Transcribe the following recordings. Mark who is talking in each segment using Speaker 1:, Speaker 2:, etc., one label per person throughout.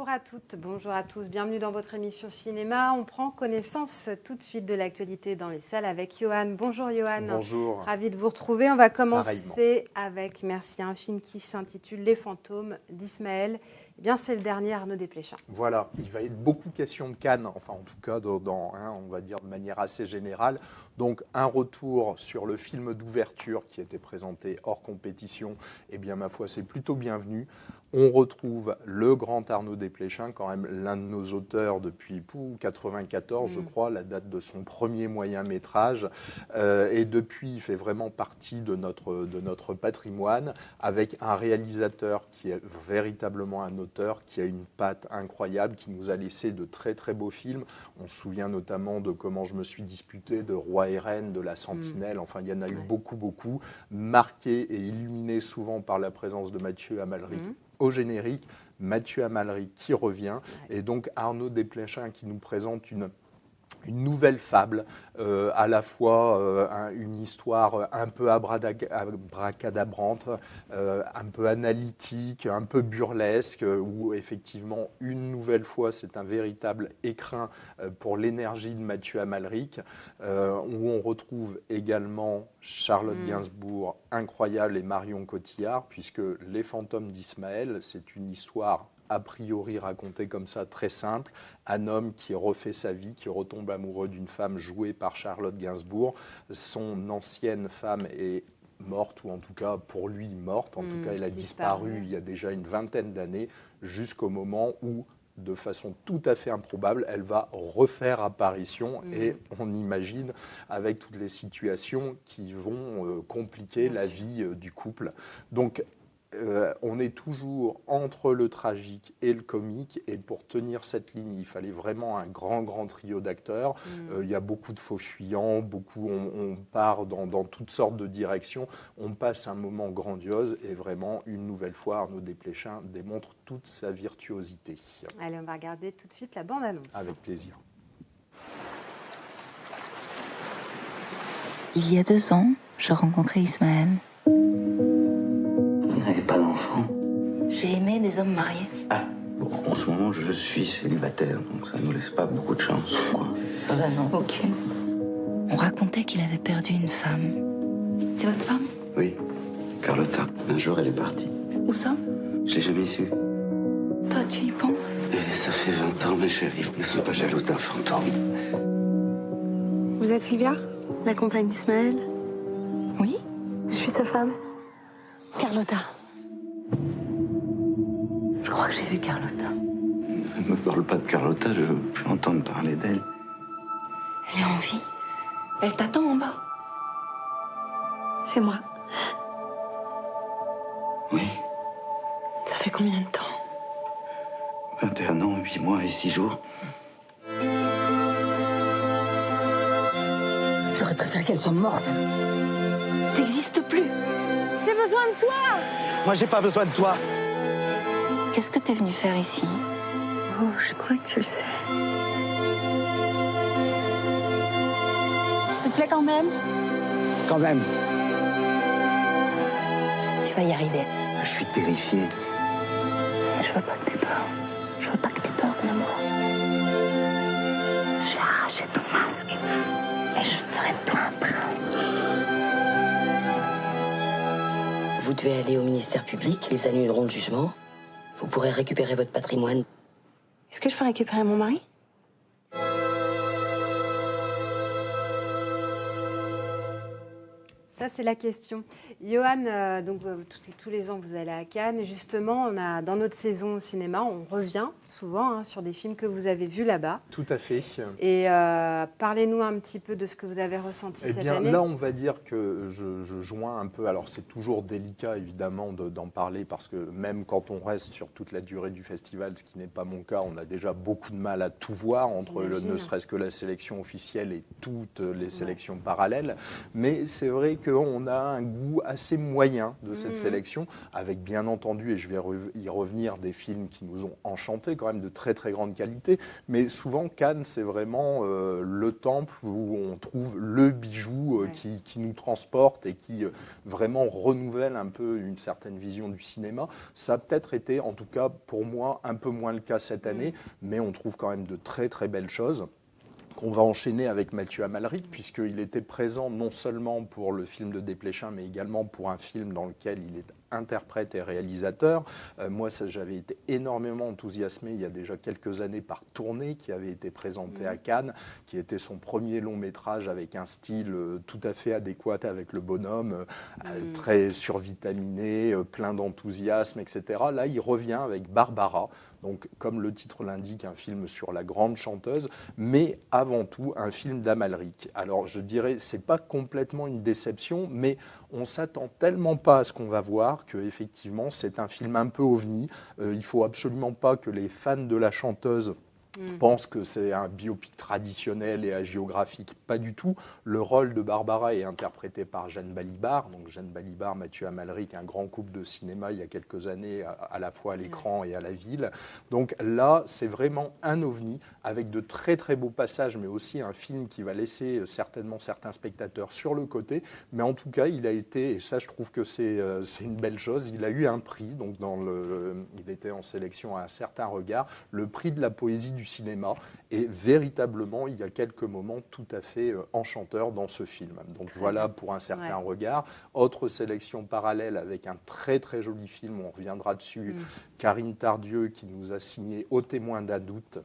Speaker 1: à toutes, bonjour à tous, bienvenue dans votre émission cinéma. On prend connaissance tout de suite de l'actualité dans les salles avec Johan. Bonjour Johan.
Speaker 2: Bonjour.
Speaker 1: Ravi de vous retrouver. On va commencer avec, merci, un film qui s'intitule Les fantômes d'Ismaël. Eh bien, c'est le dernier Arnaud Desplechin.
Speaker 2: Voilà, il va être beaucoup question de Cannes, enfin en tout cas on va dire de manière assez générale. Donc un retour sur le film d'ouverture qui était présenté hors compétition, eh bien ma foi c'est plutôt bienvenu. On retrouve le grand Arnaud Desplechin, quand même l'un de nos auteurs depuis 1994, je crois, la date de son premier moyen-métrage. Et depuis, il fait vraiment partie de notre patrimoine, avec un réalisateur qui est véritablement un auteur, qui a une patte incroyable, qui nous a laissé de très très beaux films. On se souvient notamment de Comment je me suis disputé, de Roi et Reine, de La Sentinelle. Enfin, il y en a eu beaucoup, marqués et illuminés souvent par la présence de Mathieu Amalric. Au générique, Mathieu Amalric qui revient, et donc Arnaud Desplechin qui nous présente une nouvelle fable, à la fois une histoire un peu abracadabrante, un peu analytique, un peu burlesque, où effectivement, une nouvelle fois, c'est un véritable écrin pour l'énergie de Mathieu Amalric, où on retrouve également Charlotte Gainsbourg, incroyable, et Marion Cotillard, puisque Les fantômes d'Ismaël, c'est une histoire a priori raconté comme ça, très simple, un homme qui refait sa vie, qui retombe amoureux d'une femme jouée par Charlotte Gainsbourg. Son ancienne femme est morte, ou en tout cas pour lui morte, en tout cas elle a disparu il y a déjà une vingtaine d'années, jusqu'au moment où, de façon tout à fait improbable, elle va refaire apparition, et on imagine avec toutes les situations qui vont compliquer la vie du couple. Donc on est toujours entre le tragique et le comique, et pour tenir cette ligne, il fallait vraiment un grand trio d'acteurs. Il y a beaucoup de faux fuyants, on part dans toutes sortes de directions, on passe un moment grandiose, et vraiment, une nouvelle fois, Arnaud Desplechin démontre toute sa virtuosité.
Speaker 1: Allez, on va regarder tout de suite la bande-annonce.
Speaker 2: Avec plaisir.
Speaker 3: Il y a 2 ans, je rencontrais Ismaël.
Speaker 4: Vous n'avez pas d'enfant?
Speaker 3: J'ai aimé des hommes mariés.
Speaker 4: Ah, bon, en ce moment, je suis célibataire, donc ça ne nous laisse pas beaucoup de chance, quoi.
Speaker 3: Ah ben non. Aucune. On racontait qu'il avait perdu une femme. C'est votre femme?
Speaker 4: Oui, Carlotta. Un jour, elle est partie.
Speaker 3: Où ça?
Speaker 4: Je l'ai jamais su.
Speaker 3: Toi, tu y penses?
Speaker 4: Et ça fait 20 ans, ma chérie. Ne sois pas jalouse d'un fantôme.
Speaker 5: Vous êtes Sylvia, la compagne d'Ismaël?
Speaker 3: Oui.
Speaker 5: Je suis sa femme.
Speaker 3: Carlotta. Je crois que j'ai vu Carlotta.
Speaker 4: Ne me parle pas de Carlotta, je veux plus entendre parler d'elle.
Speaker 3: Elle est en vie. Elle t'attend en bas.
Speaker 5: C'est moi.
Speaker 4: Oui,
Speaker 5: Ça fait combien de temps?
Speaker 4: 21 ans, 8 mois et 6 jours.
Speaker 3: J'aurais préféré qu'elle soit morte.
Speaker 5: T'existes plus. J'ai besoin de toi.
Speaker 4: Moi, j'ai pas besoin de toi.
Speaker 3: Qu'est-ce que t'es venu faire ici?
Speaker 5: Oh, je crois que tu le sais. Je te plais quand même?
Speaker 4: Quand même.
Speaker 3: Tu vas y arriver.
Speaker 4: Je suis terrifié.
Speaker 3: Je veux pas que t'aies peur. Je veux pas que t'aies peur, mon amour. J'ai arraché ton masque. Et je ferai de toi un prince.
Speaker 6: Vous devez aller au ministère public, ils annuleront le jugement. Vous pourrez récupérer votre patrimoine.
Speaker 5: Est-ce que je peux récupérer mon mari?
Speaker 1: Ça, c'est la question. Johan, donc, tous les ans, vous allez à Cannes. Et justement, dans notre saison au cinéma, on revient souvent sur des films que vous avez vus là-bas.
Speaker 2: Tout à fait.
Speaker 1: Et parlez-nous un petit peu de ce que vous avez ressenti cette année.
Speaker 2: Là, on va dire que je joins un peu. Alors, c'est toujours délicat, évidemment, d'en parler, parce que même quand on reste sur toute la durée du festival, ce qui n'est pas mon cas, on a déjà beaucoup de mal à tout voir, entre ne serait-ce que la sélection officielle et toutes les sélections parallèles. Mais c'est vrai qu'on a un goût assez moyen de cette sélection, avec bien entendu, et je vais y revenir, des films qui nous ont enchantés, quand même de très très grande qualité. Mais souvent, Cannes, c'est vraiment le temple où on trouve le bijou qui nous transporte et qui vraiment renouvelle un peu une certaine vision du cinéma. Ça a peut-être été, en tout cas pour moi, un peu moins le cas cette année, mais on trouve quand même de très très belles choses. On va enchaîner avec Mathieu Amalric, puisqu'il était présent non seulement pour le film de Desplechin, mais également pour un film dans lequel il est interprète et réalisateur. Moi, j'avais été énormément enthousiasmé il y a déjà quelques années par Tourner, qui avait été présenté à Cannes, qui était son premier long métrage avec un style tout à fait adéquat avec le bonhomme, très survitaminé, plein d'enthousiasme, etc. Là, il revient avec Barbara. Donc, comme le titre l'indique, un film sur la grande chanteuse, mais avant tout un film d'Amalric. Alors, je dirais, c'est pas complètement une déception, mais on s'attend tellement pas à ce qu'on va voir que effectivement, c'est un film un peu ovni. Il faut absolument pas que les fans de la chanteuse pense que c'est un biopic traditionnel et hagiographique. Pas du tout. Le rôle de Barbara est interprété par Jeanne Balibar. Donc Jeanne Balibar, Mathieu Amalric, un grand couple de cinéma il y a quelques années, à la fois à l'écran et à la ville. Donc là, c'est vraiment un ovni avec de très très beaux passages, mais aussi un film qui va laisser certainement certains spectateurs sur le côté. Mais en tout cas, il a été, et ça je trouve que c'est une belle chose, il a eu un prix. Donc il était en sélection à un certain regard, le prix de la poésie du cinéma, et véritablement il y a quelques moments tout à fait enchanteurs dans ce film. Donc voilà pour un certain regard. Autre sélection parallèle avec un très très joli film, on reviendra dessus, Karine Tardieu qui nous a signé Au témoin d'un doute.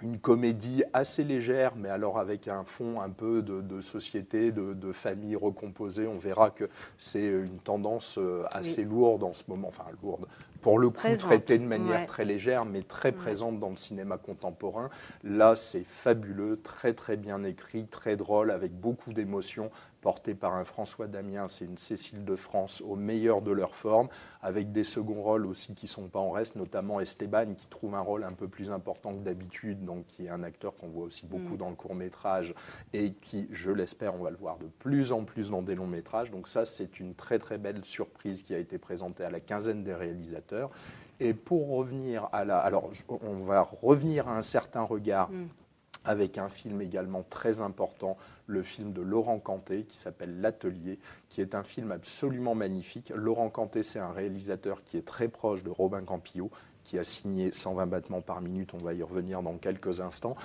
Speaker 2: Une comédie assez légère, mais alors avec un fond un peu de société, de famille recomposée. On verra que c'est une tendance assez lourde en ce moment, enfin lourde, pour le coup traitée de manière très légère, mais très présente dans le cinéma contemporain. Là, c'est fabuleux, très très bien écrit, très drôle, avec beaucoup d'émotions, porté par un François Damiens et une Cécile de France au meilleur de leur forme, avec des seconds rôles aussi qui ne sont pas en reste, notamment Esteban qui trouve un rôle un peu plus important que d'habitude, donc qui est un acteur qu'on voit aussi beaucoup dans le court-métrage et qui, je l'espère, on va le voir de plus en plus dans des longs-métrages. Donc ça, c'est une très très belle surprise qui a été présentée à la quinzaine des réalisateurs. Et pour revenir à la... Alors, on va revenir à un certain regard avec un film également très important, le film de Laurent Canté qui s'appelle L'Atelier, qui est un film absolument magnifique. Laurent Canté, c'est un réalisateur qui est très proche de Robin Campillo, qui a signé 120 battements par minute, on va y revenir dans quelques instants.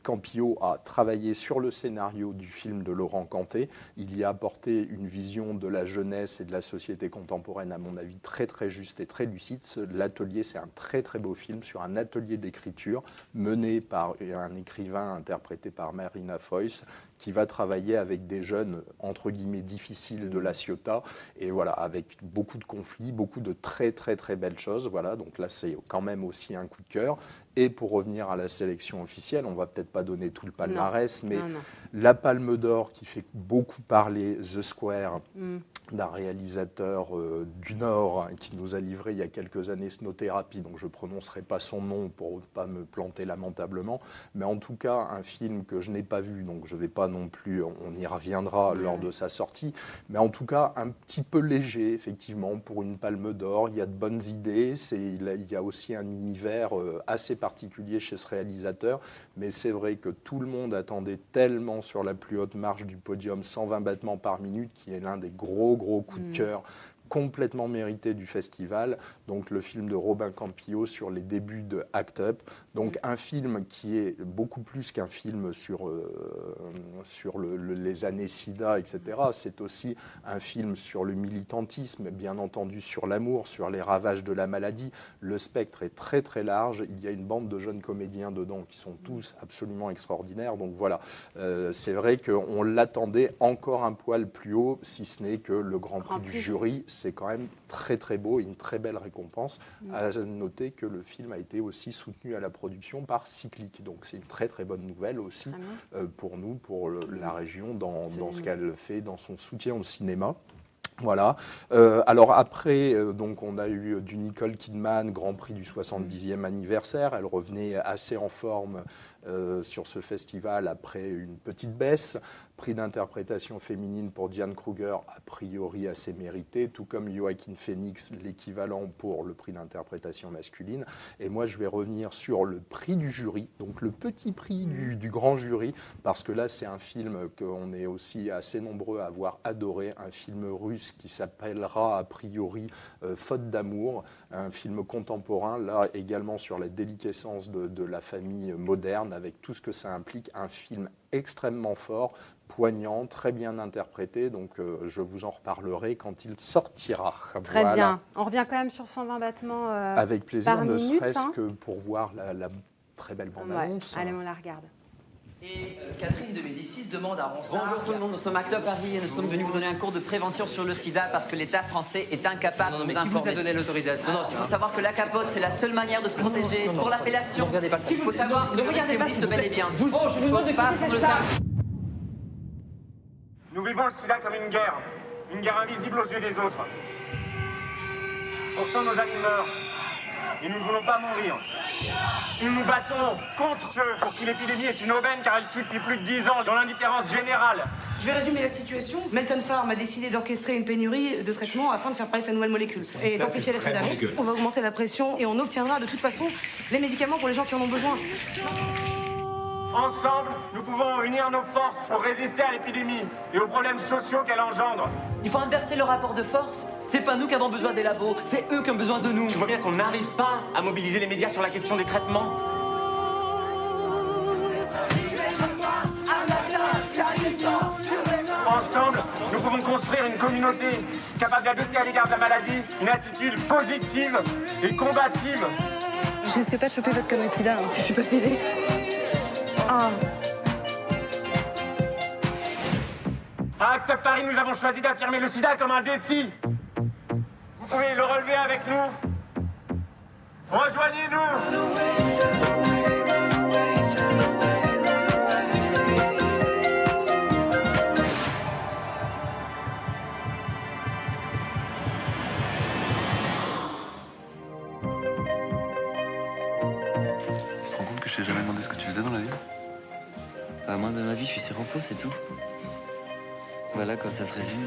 Speaker 2: Campillo a travaillé sur le scénario du film de Laurent Canté. Il y a apporté une vision de la jeunesse et de la société contemporaine, à mon avis, très très juste et très lucide. L'Atelier, c'est un très très beau film sur un atelier d'écriture mené par un écrivain interprété par Marina Foïs, qui va travailler avec des jeunes, entre guillemets, difficiles de La Ciotat, et voilà, avec beaucoup de conflits, beaucoup de très très très belles choses. Voilà, donc là, c'est quand même aussi un coup de cœur. Et pour revenir à la sélection officielle, on ne va peut-être pas donner tout le palmarès, mais la Palme d'Or qui fait beaucoup parler, The Square, d'un réalisateur du Nord qui nous a livré il y a quelques années Snow-Thérapie, donc je ne prononcerai pas son nom pour ne pas me planter lamentablement, mais en tout cas un film que je n'ai pas vu, donc je ne vais pas non plus, on y reviendra lors de sa sortie, mais en tout cas un petit peu léger effectivement pour une Palme d'Or. Il y a de bonnes idées, il y a aussi un univers assez particulier chez ce réalisateur, mais c'est vrai que tout le monde attendait tellement sur la plus haute marche du podium 120 battements par minute, qui est l'un des gros coups de cœur complètement mérité du festival. Donc le film de Robin Campillo sur les débuts de Act Up. Donc un film qui est beaucoup plus qu'un film sur les années SIDA, etc. C'est aussi un film sur le militantisme, bien entendu sur l'amour, sur les ravages de la maladie. Le spectre est très très large. Il y a une bande de jeunes comédiens dedans qui sont tous absolument extraordinaires. Donc voilà, c'est vrai qu'on l'attendait encore un poil plus haut, si ce n'est que le Grand Prix du jury, c'est quand même très très beau et une très belle récompense. À noter que le film a été aussi soutenu à la production par Cyclic, donc c'est une très très bonne nouvelle aussi pour nous, pour la région, dans ce qu'elle fait, dans son soutien au cinéma. Voilà. Alors après, donc on a eu du Nicole Kidman, Grand Prix du 70e anniversaire. Elle revenait assez en forme sur ce festival après une petite baisse. Prix d'interprétation féminine pour Diane Kruger, a priori assez mérité, tout comme Joaquin Phoenix, l'équivalent pour le prix d'interprétation masculine. Et moi, je vais revenir sur le prix du jury, donc le petit prix du grand jury, parce que là, c'est un film qu'on est aussi assez nombreux à avoir adoré, un film russe qui s'appellera a priori Faute d'amour, un film contemporain, là également sur la déliquescence de la famille moderne, avec tout ce que ça implique, un film extrêmement fort, poignant, très bien interprété, donc je vous en reparlerai quand il sortira.
Speaker 1: Très
Speaker 2: voilà.
Speaker 1: bien. On revient quand même sur 120 battements
Speaker 2: avec plaisir,
Speaker 1: par
Speaker 2: ne
Speaker 1: minute,
Speaker 2: serait-ce
Speaker 1: hein.
Speaker 2: que pour voir la très belle bande-annonce.
Speaker 1: Allez, on la regarde.
Speaker 7: Et Catherine de Médicis demande à Ronsard...
Speaker 8: Bonjour tout le monde, nous sommes à Club Paris et nous sommes venus vous donner un cours de prévention sur le sida parce que l'État français est incapable de nous informer.
Speaker 7: Qui vous a donné l'autorisation?
Speaker 8: Il faut savoir que la capote, c'est la seule manière de se protéger. Pour l'appellation,
Speaker 7: Ne regardez pas ça.
Speaker 8: il faut savoir que
Speaker 7: Ne
Speaker 8: le
Speaker 7: regardez
Speaker 8: risque
Speaker 7: pas,
Speaker 8: existe
Speaker 7: s'il vous
Speaker 8: bel et
Speaker 7: plaît.
Speaker 8: bien.
Speaker 7: Je vous demande de quitter cette salle.
Speaker 9: Nous vivons le sida comme une guerre invisible aux yeux des autres. Pourtant nos amis meurent, et nous ne voulons pas mourir. Nous nous battons contre ceux pour qui l'épidémie est une aubaine car elle tue depuis plus de 10 ans dans l'indifférence générale.
Speaker 10: Je vais résumer la situation. Melton Pharm a décidé d'orchestrer une pénurie de traitements afin de faire parler de sa nouvelle molécule. Et d'amplifier l'effet d'annonce, on va augmenter la pression et on obtiendra de toute façon les médicaments pour les gens qui en ont besoin.
Speaker 9: Ensemble, nous pouvons unir nos forces pour résister à l'épidémie et aux problèmes sociaux qu'elle engendre.
Speaker 8: Il faut inverser le rapport de force. C'est pas nous qui avons besoin des labos, c'est eux qui ont besoin de nous.
Speaker 9: Tu vois bien qu'on n'arrive pas à mobiliser les médias sur la question des traitements. Ensemble, nous pouvons construire une communauté capable d'adopter à l'égard de la maladie une attitude positive et combative.
Speaker 10: Je risque pas de choper votre connerie de sida, je suis pas pédée. Ah.
Speaker 9: À Club Paris, nous avons choisi d'affirmer le sida comme un défi. Vous pouvez le relever avec nous. Rejoignez-nous.
Speaker 4: Tu te rends compte que je t'ai jamais demandé ce que tu faisais dans la vie?
Speaker 11: Bah, moi, de ma vie, je suis séropos, c'est tout. Voilà, quand ça se résume.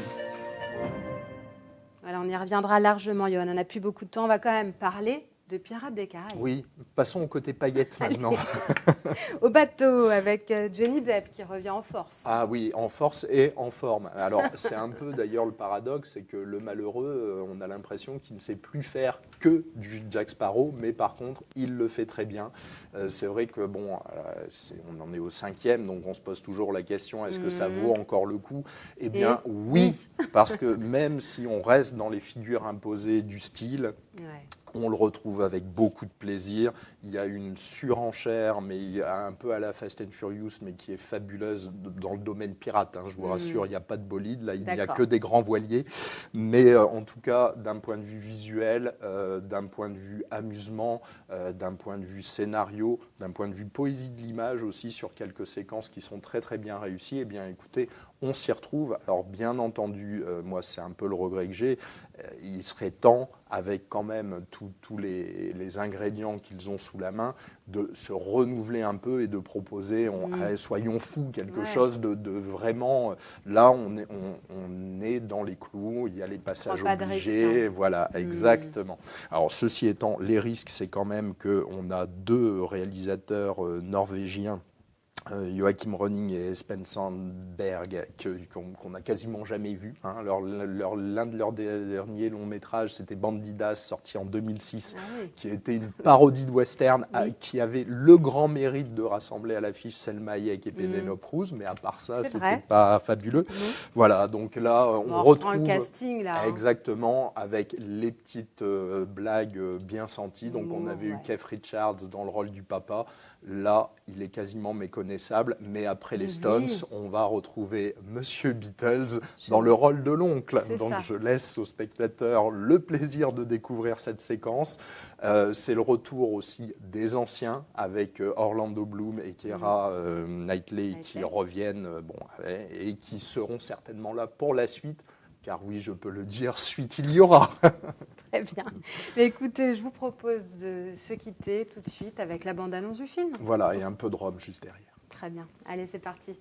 Speaker 1: Voilà, on y reviendra largement, Johan. On n'a plus beaucoup de temps. On va quand même parler de Pirates des Caraïbes.
Speaker 2: Oui, passons au côté paillettes maintenant.
Speaker 1: Au bateau, avec Johnny Depp qui revient en force.
Speaker 2: Ah oui, en force et en forme. Alors, c'est un peu d'ailleurs le paradoxe, c'est que le malheureux, on a l'impression qu'il ne sait plus faire que du Jack Sparrow, mais par contre, il le fait très bien. C'est vrai que, bon, on en est au 5e, donc on se pose toujours la question, est-ce que ça vaut encore le coup? Eh bien, oui, parce que même si on reste dans les figures imposées du style, on le retrouve avec beaucoup de plaisir. Il y a une surenchère, mais il y a un peu à la Fast and Furious, mais qui est fabuleuse dans le domaine pirate. Hein, je vous rassure, il n'y a pas de bolide, là, il n'y a que des grands voiliers. Mais en tout cas, d'un point de vue visuel, d'un point de vue amusement, d'un point de vue scénario, d'un point de vue poésie de l'image aussi, sur quelques séquences qui sont très très bien réussies, eh bien écoutez, on s'y retrouve. Alors bien entendu, moi c'est un peu le regret que j'ai, il serait temps, avec quand même tous les ingrédients qu'ils ont sous la main, de se renouveler un peu et de proposer, allez, soyons fous, quelque chose de vraiment... Là, on est dans les clous, il y a les passages obligés, voilà, exactement. Alors, ceci étant, les risques, c'est quand même qu'on a deux réalisateurs norvégiens, Joachim Rønning et Espen Sandberg, qu'on n'a quasiment jamais vu. Hein. L'un de leurs derniers longs métrages, c'était Bandidas, sorti en 2006, qui était une parodie de western, qui avait le grand mérite de rassembler à l'affiche Selma Hayek et Penelope Cruz, mais à part ça, c'était pas fabuleux. Voilà, donc là, on retrouve
Speaker 1: le casting, là,
Speaker 2: exactement, avec les petites blagues bien senties. Donc on avait eu Keith Richards dans le rôle du papa. Là, il est quasiment méconnaissable, mais après les Stones, on va retrouver Monsieur Beatles dans le rôle de l'oncle. Donc je laisse aux spectateurs le plaisir de découvrir cette séquence. C'est le retour aussi des anciens avec Orlando Bloom et Keira Knightley qui reviennent et qui seront certainement là pour la suite. Car oui, je peux le dire, suite il y aura.
Speaker 1: Très bien. Mais écoutez, je vous propose de se quitter tout de suite avec la bande-annonce du film.
Speaker 2: Voilà, et un peu de rhum juste derrière.
Speaker 1: Très bien. Allez, c'est parti.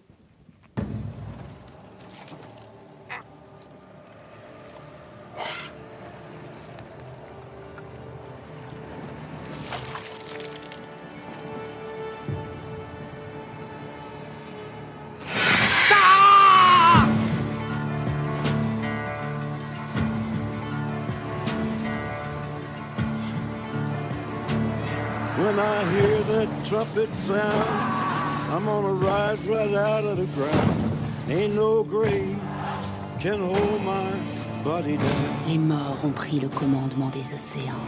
Speaker 12: When I hear that trumpet sound, I'm gonna rise right out of the ground. Ain't no grave can hold my body down.
Speaker 3: Les morts ont pris le commandement des océans.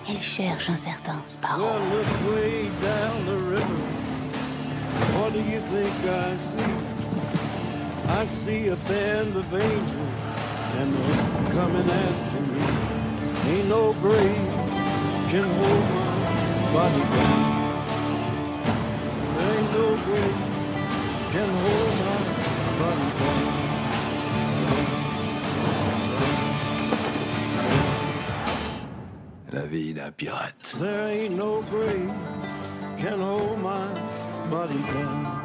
Speaker 3: Ils cherchent un certain Sparrow.
Speaker 12: Well, look way down the river. What do you think I see? I see a band of angels, and they're coming after me. Ain't no grave can hold my body down. There ain't no grave can hold my body down.
Speaker 13: La vie d'un pirate.
Speaker 12: There ain't no grave can hold my body down.